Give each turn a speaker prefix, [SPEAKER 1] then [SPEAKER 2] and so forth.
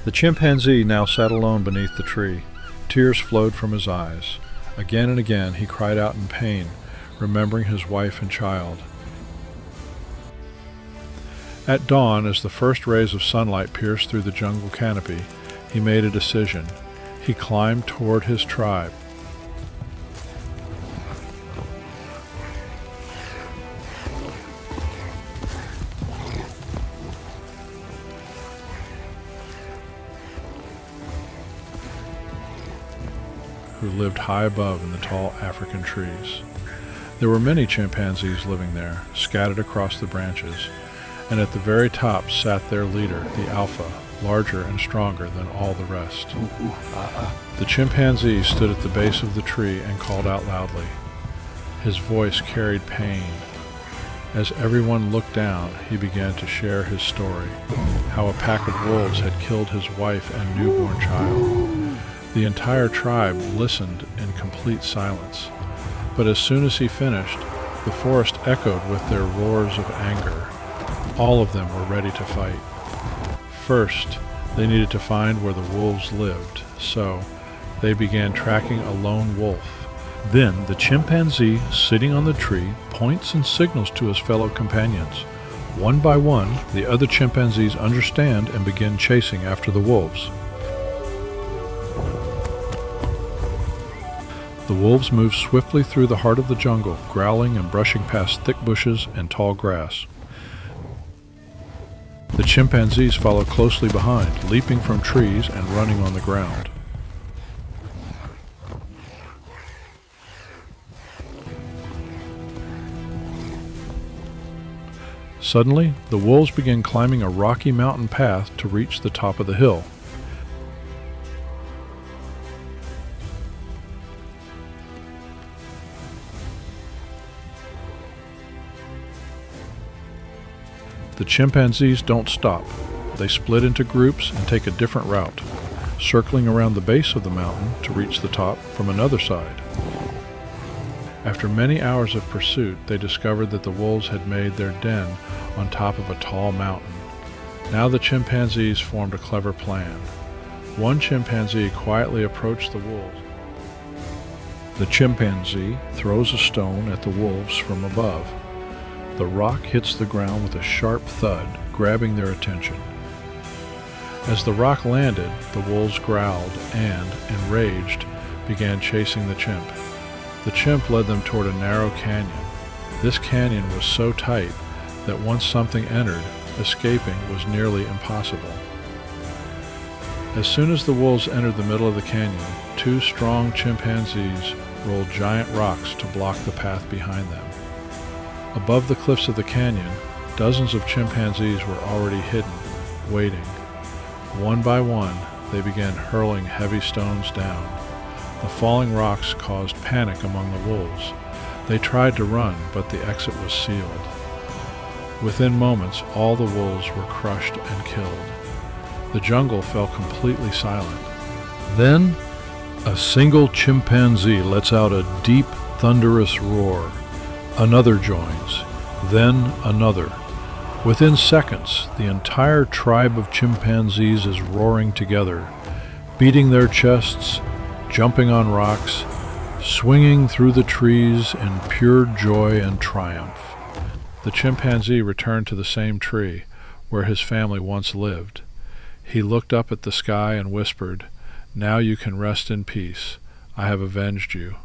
[SPEAKER 1] The chimpanzee now sat alone beneath the tree. Tears flowed from his eyes. Again and again he cried out in pain, remembering his wife and child. At dawn, as the first rays of sunlight pierced through the jungle canopy, he made a decision. He climbed toward his tribe. Who lived high above in the tall African trees. There were many chimpanzees living there, scattered across the branches, and at the very top sat their leader, the alpha, larger and stronger than all the rest. The chimpanzee stood at the base of the tree and called out loudly. His voice carried pain. As everyone looked down, he began to share his story, how a pack of wolves had killed his wife and newborn child. The entire tribe listened in complete silence, but as soon as he finished, the forest echoed with their roars of anger. All of them were ready to fight. First, they needed to find where the wolves lived, so they began tracking a lone wolf. Then the chimpanzee, sitting on the tree, points and signals to his fellow companions. One by one, the other chimpanzees understand and begin chasing after the wolves. The wolves move swiftly through the heart of the jungle, growling and brushing past thick bushes and tall grass. The chimpanzees follow closely behind, leaping from trees and running on the ground. Suddenly, the wolves begin climbing a rocky mountain path to reach the top of the hill. The chimpanzees don't stop. They split into groups and take a different route, circling around the base of the mountain to reach the top from another side. After many hours of pursuit, they discovered that the wolves had made their den on top of a tall mountain. Now the chimpanzees formed a clever plan. One chimpanzee quietly approached the wolves. The chimpanzee throws a stone at the wolves from above. The rock hits the ground with a sharp thud, grabbing their attention. As the rock landed, the wolves growled and, enraged, began chasing the chimp. The chimp led them toward a narrow canyon. This canyon was so tight that once something entered, escaping was nearly impossible. As soon as the wolves entered the middle of the canyon, two strong chimpanzees rolled giant rocks to block the path behind them. Above the cliffs of the canyon, dozens of chimpanzees were already hidden, waiting. One by one, they began hurling heavy stones down. The falling rocks caused panic among the wolves. They tried to run, but the exit was sealed. Within moments, all the wolves were crushed and killed. The jungle fell completely silent. Then, a single chimpanzee lets out a deep, thunderous roar. Another joins, then another. Within seconds, the entire tribe of chimpanzees is roaring together, beating their chests, jumping on rocks, swinging through the trees in pure joy and triumph. The chimpanzee returned to the same tree where his family once lived. He looked up at the sky and whispered, "Now you can rest in peace. I have avenged you."